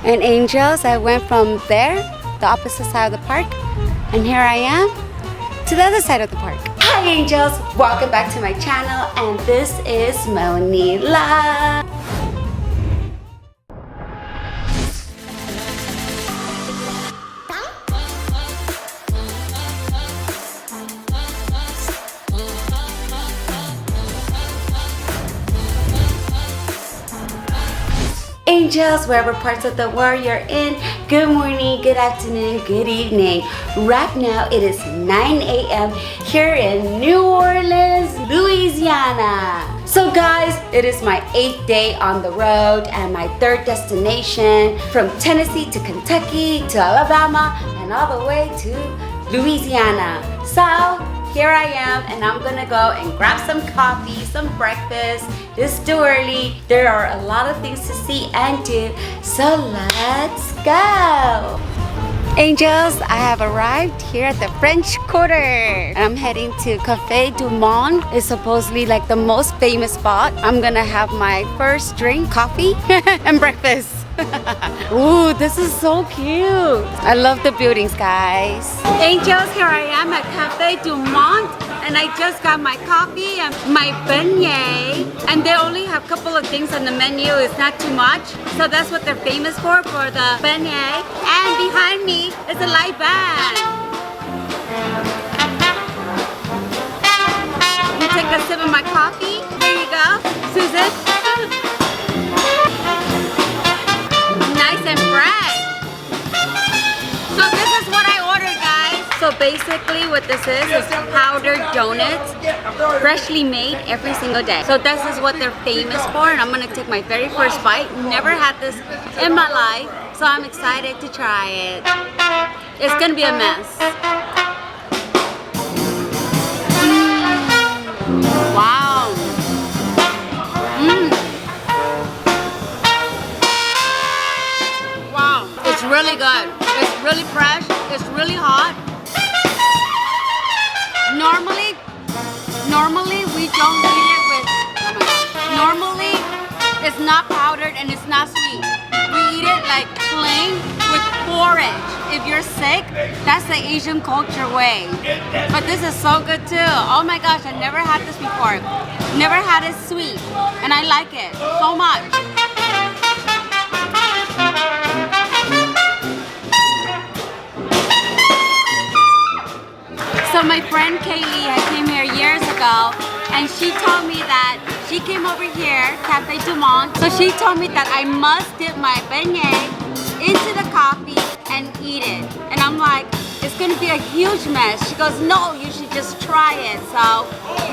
And Angels, I went from there, the opposite side of the park, and here I am to the other side of the park. Hi Angels, welcome back to my channel, and this is msmonieLA. Angels, wherever parts of the world you're in, good morning, good afternoon, good evening. Right now it is 9 a.m. here in New Orleans, Louisiana. So guys, it is my 8th day on the road and my 3rd destination, from Tennessee to Kentucky to Alabama and all the way to Louisiana. So here I am, and I'm gonna go and grab some coffee, some breakfast. It's still early. There are a lot of things to see and do, so let's go. Angels, I have arrived here at the French Quarter. And I'm heading to Café du Monde. It's supposedly like the most famous spot. I'm gonna have my first drink, coffee, and breakfast. Ooh, this is so cute. I love the buildings, guys. Angels, here I am at Café du Monde, and I just got my coffee and my beignet. And they only have a couple of things on the menu. It's not too much. So that's what they're famous for the beignet. And behind me is a live band. Let me take a sip of my coffee. There you go, Susan. Nice and fresh. So this is what I ordered, guys. So basically what this is powdered donuts, freshly made every single day. So this is what they're famous for, and I'm gonna take my very first bite. Never had this in my life, so I'm excited to try it. It's gonna be a mess. Wow. Wow, it's really good. It's really fresh. It's really hot. Normally we don't eat it with, oh my gosh. Normally it's not powdered and it's not sweet. We eat it like plain with porridge. If you're sick, that's the Asian culture way. But this is so good too. Oh my gosh, I never had this before. Never had it sweet, and I like it so much. So my friend Kaylee came here years ago, and she told me that she came over here, Café du Monde. So she told me that I must dip my beignet into the coffee and eat it. And I'm like, it's gonna be a huge mess. She goes, no, you should just try it. So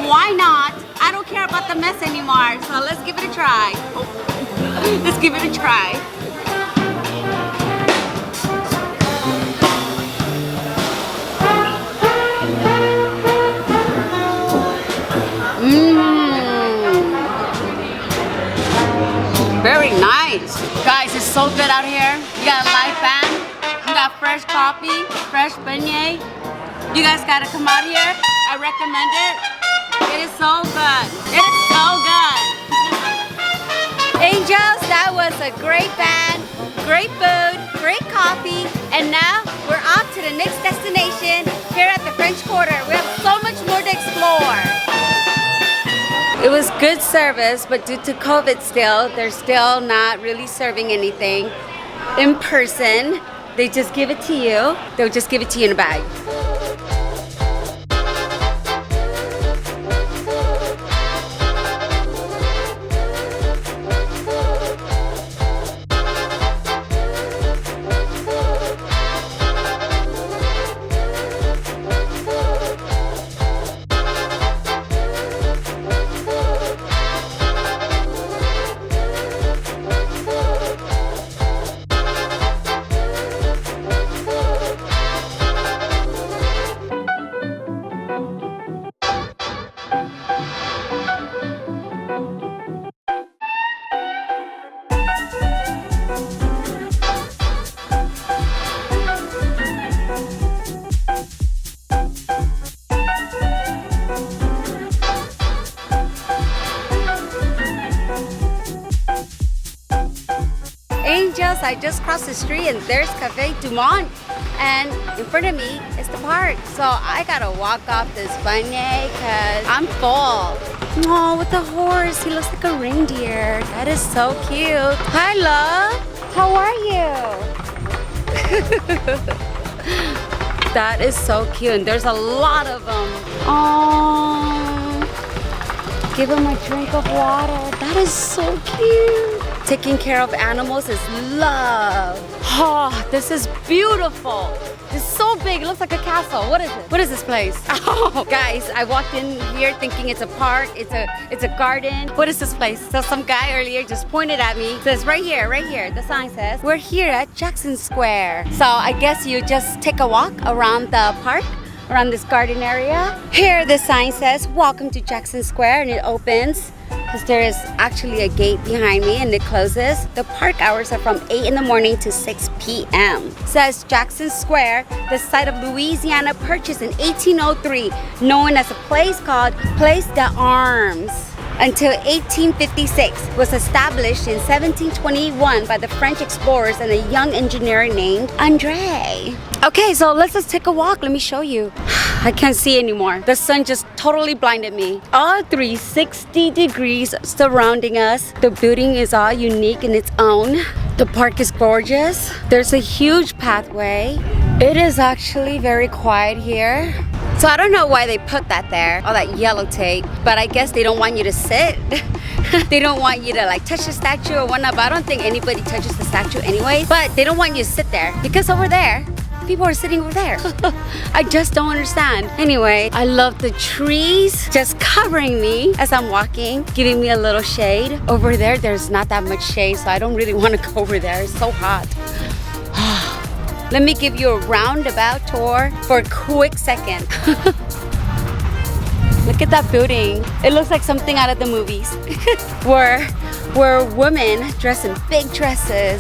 why not? I don't care about the mess anymore. So let's give it a try. Let's give it a try. Very nice. Guys, it's so good out here. You got a live band, you got fresh coffee, fresh beignet. You guys gotta come out here. I recommend it. It is so good. It is so good. Angels, that was a great band, great food, great coffee, and now we're off to the next destination here at the French Quarter. We have so much more to explore. It was good service, but due to COVID still, they're still not really serving anything in person. They just give it to you. They'll just give it to you in a bag. across the street and there's Cafe du Monde. And in front of me is the park. So I gotta walk off this bunny because I'm full. Oh, with the horse. He looks like a reindeer. That is so cute. Hi, love. How are you? That is so cute. And there's a lot of them. Oh, give him a drink of water. That is so cute. Taking care of animals is love. Oh, this is beautiful. It's so big. It looks like a castle. What is it? What is this place? Oh, guys, I walked in here thinking it's a park. It's a garden. What is this place? So some guy earlier just pointed at me. It says right here. The sign says we're here at Jackson Square. So I guess you just take a walk around the park, around this garden area. Here the sign says welcome to Jackson Square, and it opens because there is actually a gate behind me and it closes. The park hours are from 8 in the morning to 6 p.m. Says Jackson Square, the site of Louisiana purchased in 1803, known as a place called Place d'Armes. Until 1856, was established in 1721 by the French explorers and a young engineer named André. Okay, so let's just take a walk. Let me show you. I can't see anymore. The sun just totally blinded me. All 360 degrees surrounding us. The building is all unique in its own. The park is gorgeous. There's a huge pathway. It is actually very quiet here. So I don't know why they put that there, all that yellow tape, but I guess they don't want you to sit. They don't want you to like touch the statue or whatnot, but I don't think anybody touches the statue anyway. But they don't want you to sit there because over there, people are sitting over there. I just don't understand. Anyway, I love the trees just covering me as I'm walking, giving me a little shade. Over there, there's not that much shade, so I don't really want to go over there. It's so hot. Let me give you a roundabout tour for a quick second. Look at that building. It looks like something out of the movies. where women dress in big dresses.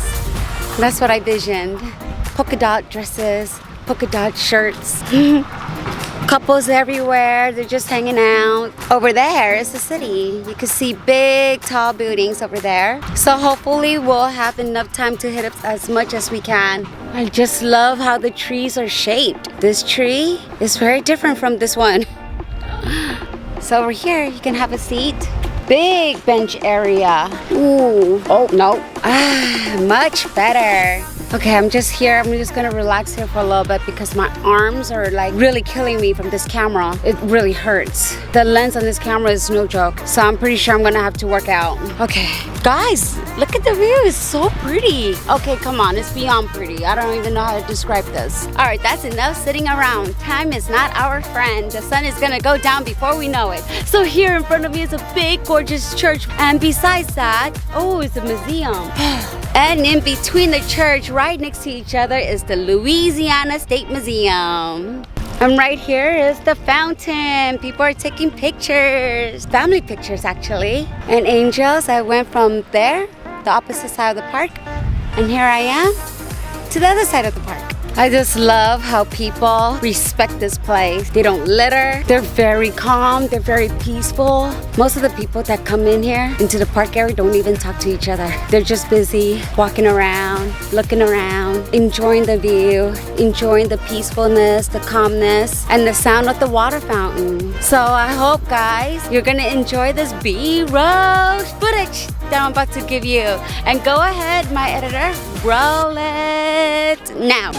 That's what I visioned. Polka dot dresses, polka dot shirts. Couples everywhere, they're just hanging out. Over there is the city. You can see big, tall buildings over there. So hopefully we'll have enough time to hit up as much as we can. I just love how the trees are shaped. This tree is very different from this one. So over here, you can have a seat. Big bench area. Ooh, oh no, much better. Okay, I'm just here. I'm just gonna relax here for a little bit because my arms are like really killing me from this camera. It really hurts. The lens on this camera is no joke. So I'm pretty sure I'm gonna have to work out. Okay, guys, look at the view. It's so pretty. Okay, come on, it's beyond pretty. I don't even know how to describe this. All right, that's enough sitting around. Time is not our friend. The sun is gonna go down before we know it. So here in front of me is a big, gorgeous church. And besides that, oh, it's a museum. And in between the church, right next to each other, is the Louisiana State Museum. And right here is the fountain. People are taking pictures. Family pictures, actually. And angels, I went from there, the opposite side of the park. And here I am, to the other side of the park. I just love how people respect this place. They don't litter. They're very calm. They're very peaceful. Most of the people that come in here into the park area don't even talk to each other. They're just busy walking around, looking around, enjoying the view, enjoying the peacefulness, the calmness, and the sound of the water fountain. So I hope, guys, you're gonna enjoy this B-roll footage that I'm about to give you. And go ahead, my editor, roll it now.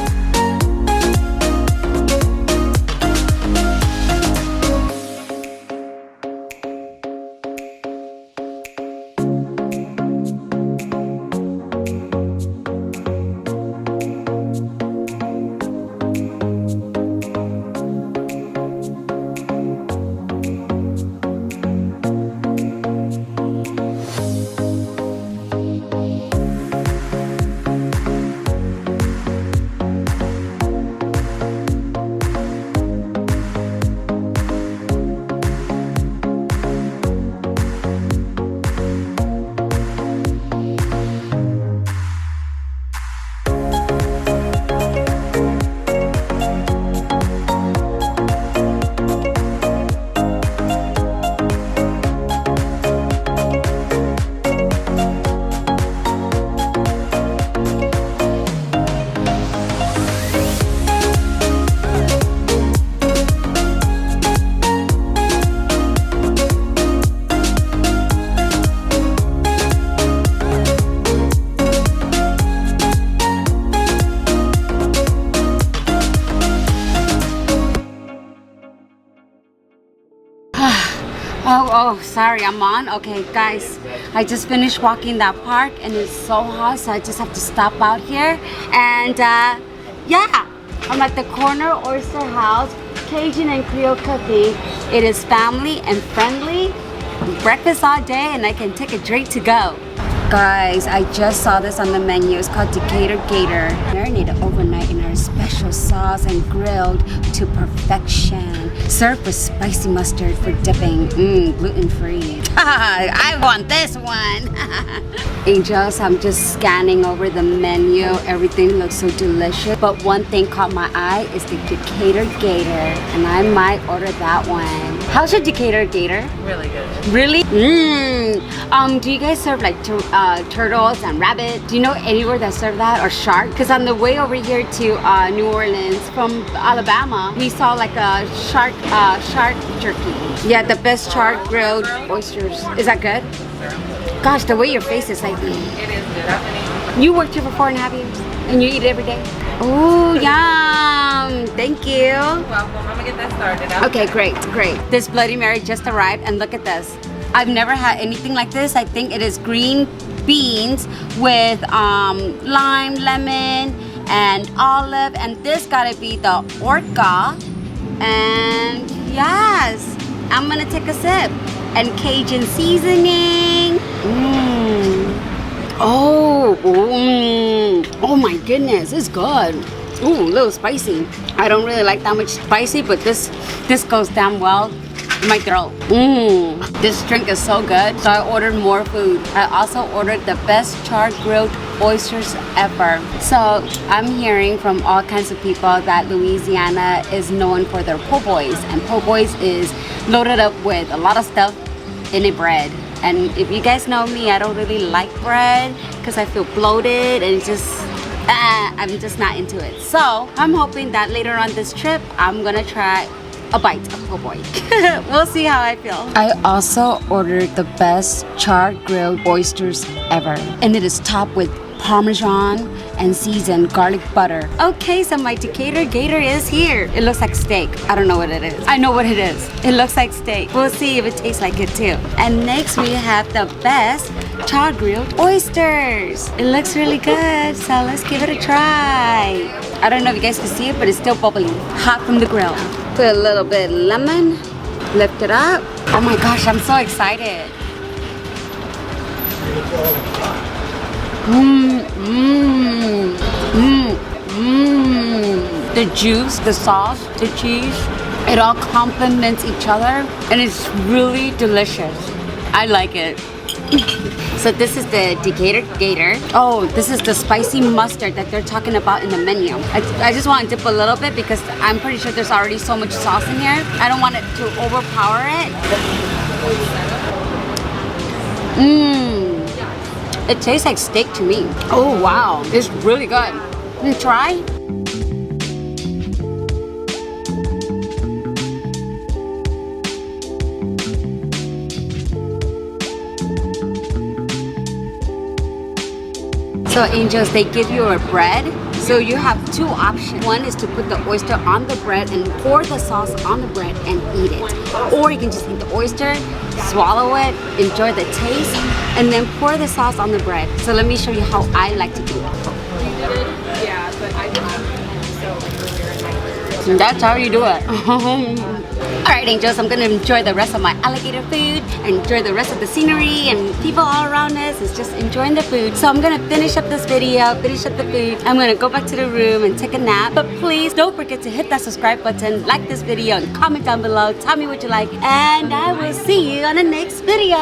Oh, sorry, I'm on. Okay, guys, I just finished walking that park and it's so hot, so I just have to stop out here. And yeah, I'm at the corner Oyster House, Cajun and Creole cooking. It is family and friendly. Breakfast all day and I can take a drink to go. Guys, I just saw this on the menu. It's called Decatur Gator. Marinated overnight in our special sauce and grilled to perfection. Served with spicy mustard for dipping. Gluten-free. I want this one. Angels, I'm just scanning over the menu. Everything looks so delicious. But one thing caught my eye is the Decatur Gator. And I might order that one. How's your Decatur Gator? Really good. Really? Do you guys serve like turtles and rabbit? Do you know anywhere that serve that, or shark? Because on the way over here to New Orleans from Alabama, we saw like a shark jerky. Yeah, the best charred grilled oysters. Is that good? Gosh, the way your face is like. It is good. You worked here for 4.5 years and you eat it every day? Oh, yum! Thank you. You're welcome. I'm gonna get that started. Okay, great. This Bloody Mary just arrived and look at this. I've never had anything like this. I think it is green beans with lime, lemon, and olive. And this gotta be the orca. And yes, I'm gonna take a sip. And Cajun seasoning. Oh my goodness, it's good. Ooh, a little spicy. I don't really like that much spicy, but this goes down well in my throat. This drink is so good, so I ordered more food. I also ordered the best charred grilled oysters ever. So I'm hearing from all kinds of people that Louisiana is known for their po' boys, and po' boys is loaded up with a lot of stuff in a bread. And if you guys know me, I don't really like bread because I feel bloated and it's just I'm just not into it. So I'm hoping that later on this trip I'm gonna try a bite of po' boy. We'll see how I feel. I also ordered the best charred grilled oysters ever, and it is topped with Parmesan and seasoned garlic butter. Okay, so my Decatur Gator is here. It looks like steak. I don't know what it is. I know what it is. It looks like steak. We'll see if it tastes like it too. And next we have the best charred grilled oysters. It looks really good, so let's give it a try. I don't know if you guys can see it, but it's still bubbling, hot from the grill. Put a little bit of lemon, lift it up. Oh my gosh, I'm so excited. The juice, the sauce, the cheese, it all complements each other and it's really delicious. I like it. So this is the Decatur Gator. Oh, this is the spicy mustard that they're talking about in the menu. I just want to dip a little bit because I'm pretty sure there's already so much sauce in here. I don't want it to overpower it. It tastes like steak to me. Oh wow, it's really good. Can you try? So angels, they give you a bread. So you have two options. One is to put the oyster on the bread and pour the sauce on the bread and eat it. Or you can just eat the oyster, swallow it, enjoy the taste, and then pour the sauce on the bread. So let me show you how I like to do it. Yeah, but I didn't. And that's how you do it. Alright angels, I'm gonna enjoy the rest of my alligator food, enjoy the rest of the scenery and people all around us is just enjoying the food. So I'm gonna finish up this video, finish up the food. I'm gonna go back to the room and take a nap. But please don't forget to hit that subscribe button, like this video and comment down below. Tell me what you like and I will see you on the next video.